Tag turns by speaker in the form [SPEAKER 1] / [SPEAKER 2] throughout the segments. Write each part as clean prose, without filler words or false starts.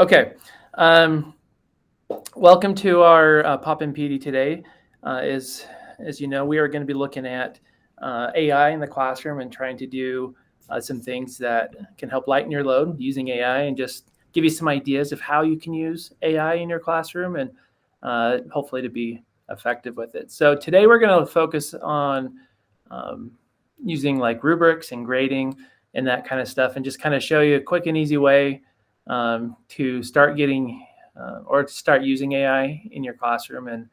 [SPEAKER 1] Okay, welcome to our Pop-in PD today. As you know, we are going to be looking at AI in the classroom and trying to do some things that can help lighten your load using AI and just give you some ideas of how you can use AI in your classroom and hopefully to be effective with it. So today we're going to focus on using like rubrics and grading and that kind of stuff, and just kind of show you a quick and easy way to start getting or to start using AI in your classroom and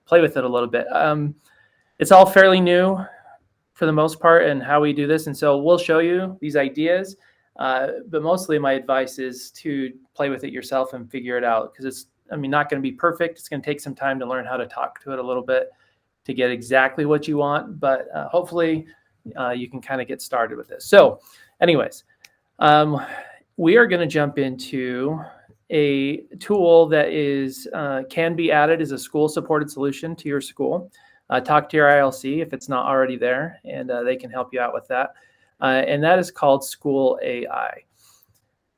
[SPEAKER 1] play with it a little bit. It's all fairly new for the most part and how we do this, and so we'll show you these ideas, but mostly my advice is to play with it yourself and figure it out, because it's not going to be perfect. It's going to take some time to learn how to talk to it a little bit to get exactly what you want, but hopefully you can kind of get started with this. So anyways, we are going to jump into a tool that is can be added as a school supported solution to your school. Talk to your ILC if it's not already there, and they can help you out with that. And that is called SchoolAI.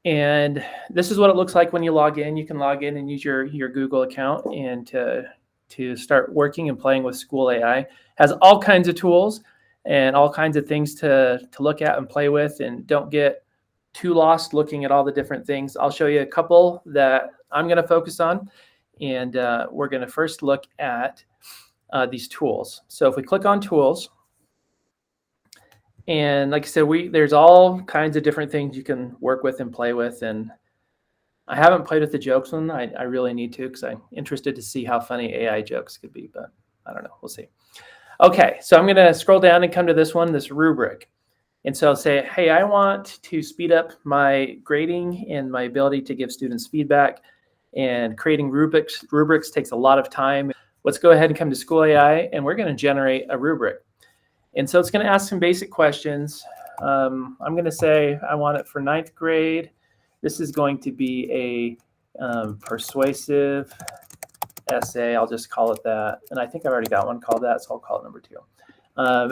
[SPEAKER 1] And this is what it looks like when you log in. You can log in and use your Google account and to start working and playing with SchoolAI. Has all kinds of tools and all kinds of things to look at and play with, and don't get too lost looking at all the different things. I'll show you a couple that I'm going to focus on, and we're going to first look at these tools. So if we click on tools, and like I said, there's all kinds of different things you can work with and play with, and I haven't played with the jokes one. I really need to, because I'm interested to see how funny AI jokes could be, but I don't know. We'll see. Okay, so I'm going to scroll down and come to this one, this rubric. And so I'll say, hey, I want to speed up my grading and my ability to give students feedback, and creating rubrics takes a lot of time. Let's go ahead and come to SchoolAI, and we're going to generate a rubric. And so it's going to ask some basic questions. I'm going to say I want it for 9th grade. This is going to be a persuasive essay. I'll just call it that. And I think I've already got one called that, so I'll call it number 2.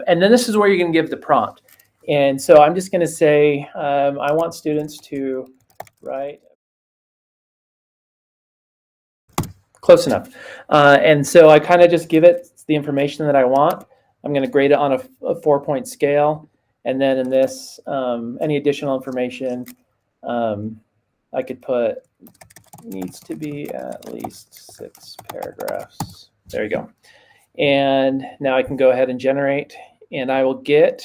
[SPEAKER 1] And then this is where you're going to give the prompt. And so I'm just going to say, I want students to write. Close enough. And so I kind of just give it the information that I want. I'm going to grade it on a 4-point scale. And then in this, any additional information, I could put needs to be at least 6 paragraphs. There you go. And now I can go ahead and generate, and I will get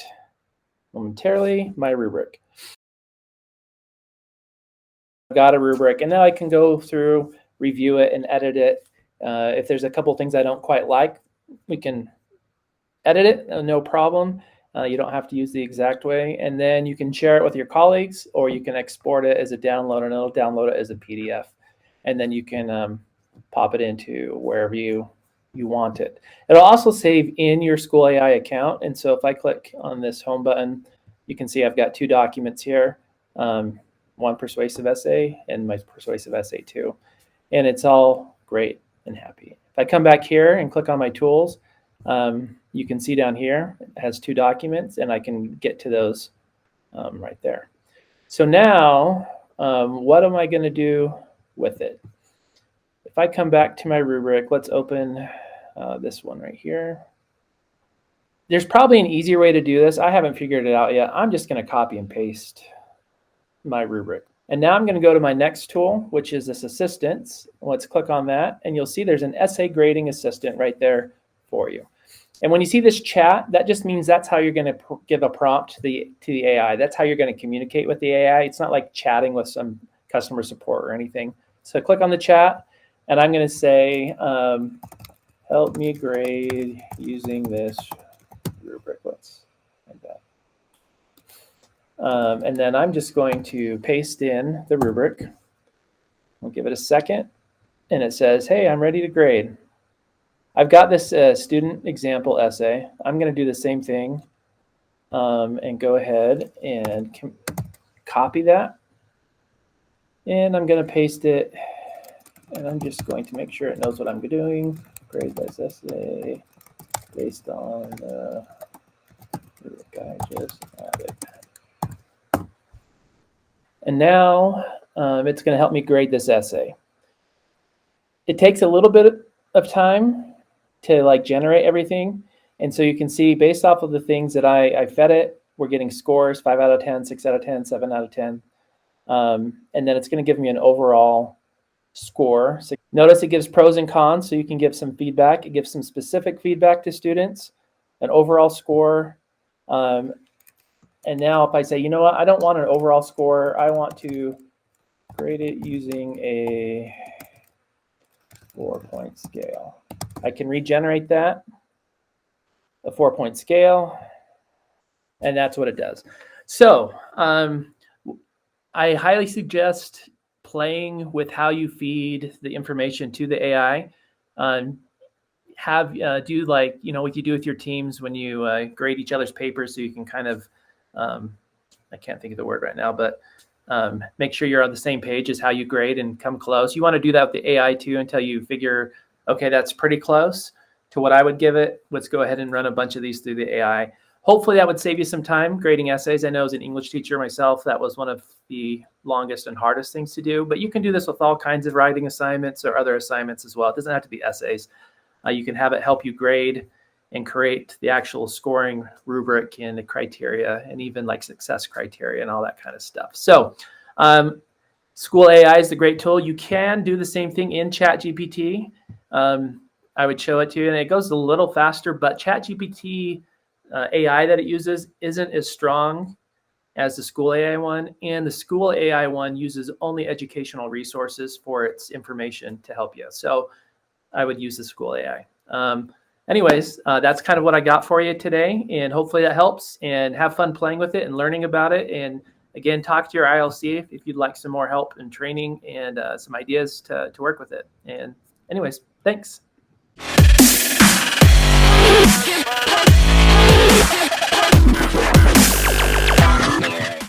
[SPEAKER 1] momentarily my rubric. I've got a rubric, and now I can go through, review it, and edit it. If there's a couple things I don't quite like, we can edit it, no problem. You don't have to use the exact way. And then you can share it with your colleagues, or you can export it as a download, and it'll download it as a PDF. And then you can pop it into wherever you want it. It'll also save in your SchoolAI account. And so if I click on this home button, you can see I've got 2 documents here, one persuasive essay and my persuasive essay 2. And it's all great and happy. If I come back here and click on my tools, you can see down here, it has 2 documents, and I can get to those right there. So now, what am I going to do with it? If I come back to my rubric, let's open this one right here. There's probably an easier way to do this. I haven't figured it out yet. I'm just going to copy and paste my rubric. And now I'm going to go to my next tool, which is this assistance. Let's click on that, and you'll see there's an essay grading assistant right there for you. And when you see this chat, that just means that's how you're going to give a prompt to the AI. That's how you're going to communicate with the AI. It's not like chatting with some customer support or anything. So click on the chat, and I'm going to say, help me grade using this rubric. Let's like that. And then I'm just going to paste in the rubric. We'll give it a second, and it says, hey, I'm ready to grade. I've got this student example essay. I'm going to do the same thing and go ahead and copy that. And I'm going to paste it, and I'm just going to make sure it knows what I'm doing. Grade this essay based on the rubric I just added. And now it's going to help me grade this essay. It takes a little bit of time to like generate everything. And so you can see based off of the things that I fed it, we're getting scores, 5 out of 10, 6 out of 10, 7 out of 10. And then it's going to give me an overall score. So notice it gives pros and cons, so you can give some feedback. It gives some specific feedback to students, an overall score. And now if I say, you know what, I don't want an overall score. I want to grade it using a 4-point scale. I can regenerate that, a 4-point scale, and that's what it does. So I highly suggest playing with how you feed the information to the AI. Do like, you know, what you do with your teams when you grade each other's papers, so you can kind of, I can't think of the word right now, but make sure you're on the same page as how you grade and come close. You want to do that with the AI too until you figure, okay, that's pretty close to what I would give it. Let's go ahead and run a bunch of these through the AI. Hopefully that would save you some time grading essays. I know as an English teacher myself, that was one of the longest and hardest things to do, but you can do this with all kinds of writing assignments or other assignments as well. It doesn't have to be essays. You can have it help you grade and create the actual scoring rubric and the criteria and even like success criteria and all that kind of stuff. So SchoolAI is a great tool. You can do the same thing in ChatGPT. I would show it to you, and it goes a little faster, but ChatGPT AI that it uses isn't as strong as the SchoolAI one, and the SchoolAI one uses only educational resources for its information to help you. So I would use the SchoolAI. Anyways, that's kind of what I got for you today, and hopefully that helps, and have fun playing with it and learning about it. And again, talk to your ILC if you'd like some more help and training and some ideas to work with it. And anyways, thanks.